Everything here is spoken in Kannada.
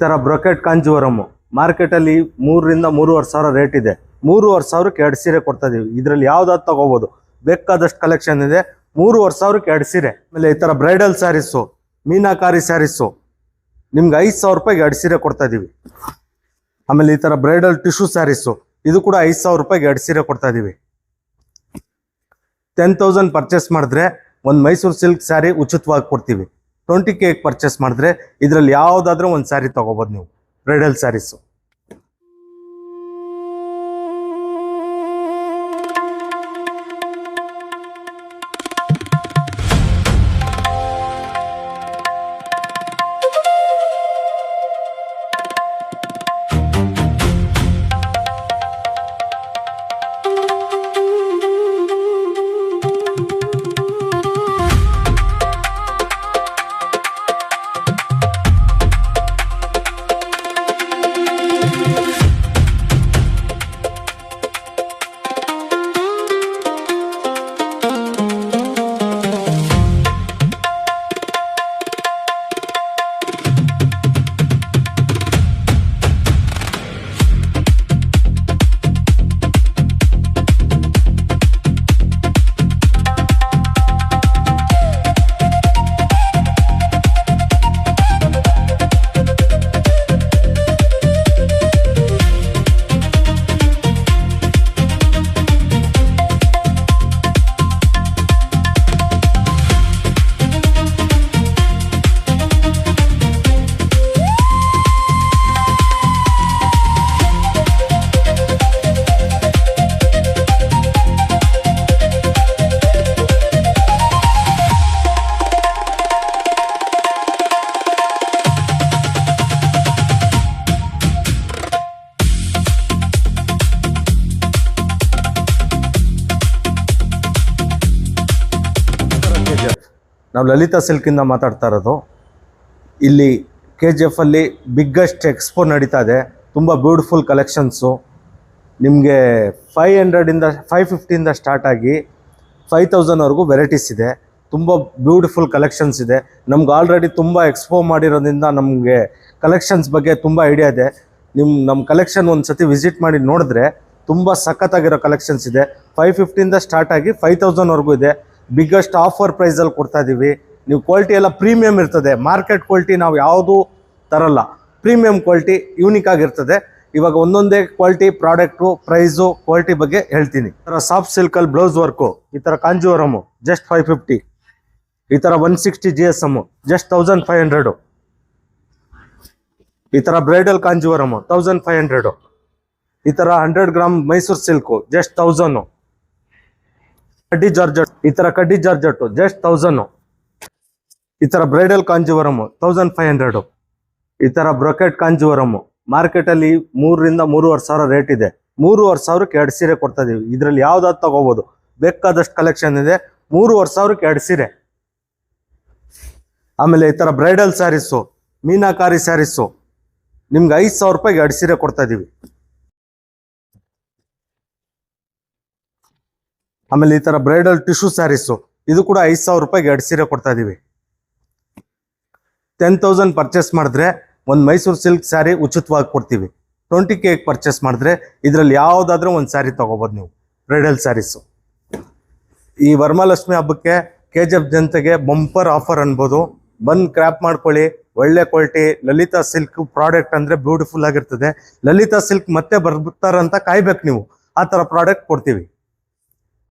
ತರ ಬ್ರೊಕೆಟ್ ಕಾಂಜೀವರಮ್ ಮಾರ್ಕೆಟಲ್ಲಿ 3 ರಿಂದ 3.5 ಸಾವಿರ ರೇಟ್ ಇದೆ. 3.5 ಸಾವಿರಕ್ಕೆ 2 ಸೀರೆ ಕೊಡ್ತಾ ಇದೀವಿ. ಇದರಲ್ಲಿ ಯಾವ್ದಾದ್ರು ತಗೋಬಹುದು, ಬೇಕಾದಷ್ಟು ಕಲೆಕ್ಷನ್ ಇದೆ. 3.5 ಸಾವಿರಕ್ಕೆ 2 ಸೀರೆ. ಆಮೇಲೆ ಈ ತರ ಬ್ರೈಡಲ್ ಸ್ಯಾರೀಸು, ಮೀನಾಕಾರಿ ಸ್ಯಾರೀಸು ನಿಮ್ಗೆ 5,000 ರೂಪಾಯಿಗೆ 2 ಸೀರೆ ಕೊಡ್ತಾ ಇದೀವಿ. ಆಮೇಲೆ ಈ ತರ ಬ್ರೈಡಲ್ ಟಿಶ್ಯೂ ಸ್ಯಾರೀಸು, ಇದು ಕೂಡ 5,000 ರೂಪಾಯಿಗೆ 2 ಸೀರೆ ಕೊಡ್ತಾ ಇದೀವಿ. 10,000 ಪರ್ಚೇಸ್ ಮಾಡಿದ್ರೆ ಒಂದು ಮೈಸೂರು ಸಿಲ್ಕ್ ಸ್ಯಾರಿ ಉಚಿತವಾಗಿ ಕೊಡ್ತೀವಿ. 20K ಪರ್ಚೇಸ್ ಮಾಡಿದ್ರೆ ಇದರಲ್ಲಿ ಯಾವುದಾದ್ರೂ ಒಂದು ಸ್ಯಾರಿ ತಗೋಬಹುದು ನೀವು, ಬ್ರೈಡಲ್ ಸ್ಯಾರೀಸು. ನಾವು ಲಲಿತಾ ಸಿಲ್ಕಿಂದ ಮಾತಾಡ್ತಾ ಇರೋದು. ಇಲ್ಲಿ KGF ಅಲ್ಲಿ ಬಿಗ್ಗೆಸ್ಟ್ ಎಕ್ಸ್ಪೋ ನಡೀತಾ ಇದೆ. ತುಂಬ ಬ್ಯೂಟಿಫುಲ್ ಕಲೆಕ್ಷನ್ಸು ನಿಮಗೆ 550 ಸ್ಟಾರ್ಟ್ ಆಗಿ 5,000ವರೆಗೂ ವೆರೈಟೀಸ್ ಇದೆ. ತುಂಬ ಬ್ಯೂಟಿಫುಲ್ ಕಲೆಕ್ಷನ್ಸ್ ಇದೆ. ನಮ್ಗೆ ಆಲ್ರೆಡಿ ತುಂಬ ಎಕ್ಸ್ಪೋ ಮಾಡಿರೋದ್ರಿಂದ ನಮಗೆ ಕಲೆಕ್ಷನ್ಸ್ ಬಗ್ಗೆ ತುಂಬ ಐಡಿಯಾ ಇದೆ. ನಮ್ಮ ಕಲೆಕ್ಷನ್ ಒಂದು ಸತಿ ವಿಸಿಟ್ ಮಾಡಿ ನೋಡಿದ್ರೆ ತುಂಬ ಸಖತ್ತಾಗಿರೋ ಕಲೆಕ್ಷನ್ಸ್ ಇದೆ. 550 ಸ್ಟಾರ್ಟ್ ಆಗಿ 5,000ವರೆಗೂ ಇದೆ. ಬಿಗ್ಗೆಸ್ಟ್ ಆಫರ್ ಪ್ರೈಸಲ್ಲಿ ಕೊಡ್ತಾ ಇದ್ದೀವಿ. ನೀವು ಕ್ವಾಲಿಟಿ ಎಲ್ಲ ಪ್ರೀಮಿಯಮ್ ಇರ್ತದೆ. ಮಾರ್ಕೆಟ್ ಕ್ವಾಲಿಟಿ ನಾವು ಯಾವುದೂ ತರಲ್ಲ. ಪ್ರೀಮಿಯಂ ಕ್ವಾಲಿಟಿ ಯೂನಿಕ್ ಆಗಿರ್ತದೆ. ಇವಾಗ ಒಂದೊಂದೇ ಕ್ವಾಲಿಟಿ ಪ್ರಾಡಕ್ಟು ಪ್ರೈಸು ಕ್ವಾಲಿಟಿ ಬಗ್ಗೆ ಹೇಳ್ತೀನಿ. ಈ ಥರ ಸಾಫ್ಟ್ ಸಿಲ್ಕಲ್ಲಿ ಬ್ಲೌಸ್ ವರ್ಕು, ಈ ಥರ ಕಾಂಜೀವರಮು ಜಸ್ಟ್ 550, ಈ ಥರ 160 GSM ಜಸ್ಟ್ 1,500, ಈ ಥರ ಬ್ರೈಡಲ್ ಕಾಂಜೀವರಮು 1,500, ಈ ಥರ 100 ಗ್ರಾಮ್ ಮೈಸೂರು ಸಿಲ್ಕು ಜಸ್ಟ್ 1,000, ಕಡ್ಡಿ ಜಾರ್ಜೆಟ್, ಈ ತರ ಕಡ್ಡಿ ಜಾರ್ಜೆಟ್ ಜಸ್ಟ್ 1,000, ಈ ತರ ಬ್ರೈಡಲ್ ಕಾಂಜೀವರಮ್ 1,500, ಈ ತರ ಬ್ರೊಕೆಟ್ ಕಾಂಜೀವರಮ್ ಮಾರ್ಕೆಟಲ್ಲಿ 3 ರಿಂದ 3.5 ಸಾವಿರ ರೇಟ್ ಇದೆ. 3.5 ಸಾವಿರಕ್ಕೆ 2 ಸೀರೆ ಕೊಡ್ತಾ ಇದೀವಿ. ಇದರಲ್ಲಿ ಯಾವ್ದಾದ್ರು ತಗೋಬಹುದು, ಬೇಕಾದಷ್ಟು ಕಲೆಕ್ಷನ್ ಇದೆ. 3.5 ಸಾವಿರಕ್ಕೆ 2 ಸೀರೆ. ಆಮೇಲೆ ಈ ತರ ಬ್ರೈಡಲ್ ಸ್ಯಾರೀಸು, ಮೀನಾಕಾರಿ ಸ್ಯಾರೀಸು ನಿಮ್ಗೆ 5,000 ರೂಪಾಯಿಗೆ 2 ಸೀರೆ ಕೊಡ್ತಾ ಇದೀವಿ. ಆಮೇಲೆ ಈ ತರ ಬ್ರೈಡಲ್ ಟಿಶ್ಯೂ ಸ್ಯಾರೀಸು, ಇದು ಕೂಡ 5,000 ರೂಪಾಯಿಗೆ 2 ಸೀರೆ ಕೊಡ್ತಾ ಇದೀವಿ. 10,000 ಪರ್ಚೇಸ್ ಮಾಡಿದ್ರೆ ಒಂದು ಮೈಸೂರು ಸಿಲ್ಕ್ ಸ್ಯಾರಿ ಉಚಿತವಾಗಿ ಕೊಡ್ತೀವಿ. 20K ಪರ್ಚೇಸ್ ಮಾಡಿದ್ರೆ ಇದರಲ್ಲಿ ಯಾವುದಾದ್ರೂ ಒಂದು ಸ್ಯಾರಿ ತಗೋಬಹುದು ನೀವು, ಬ್ರೈಡಲ್ ಸ್ಯಾರೀಸು. ಈ ವರಮಹಾಲಕ್ಷ್ಮಿ ಹಬ್ಬಕ್ಕೆ KGF ಜನತೆಗೆ ಬಂಪರ್ ಆಫರ್ ಅನ್ಬೋದು. ಬಂದು ಕ್ರ್ಯಾಪ್ ಮಾಡ್ಕೊಳ್ಳಿ. ಒಳ್ಳೆ ಕ್ವಾಲಿಟಿ ಲಲಿತಾ ಸಿಲ್ಕ್ ಪ್ರಾಡಕ್ಟ್ ಅಂದರೆ ಬ್ಯೂಟಿಫುಲ್ ಆಗಿರ್ತದೆ. ಲಲಿತಾ ಸಿಲ್ಕ್ ಮತ್ತೆ ಬರ್ತಾರಂತ ಕಾಯ್ಬೇಕು ನೀವು. ಆ ಥರ ಪ್ರಾಡಕ್ಟ್ ಕೊಡ್ತೀವಿ.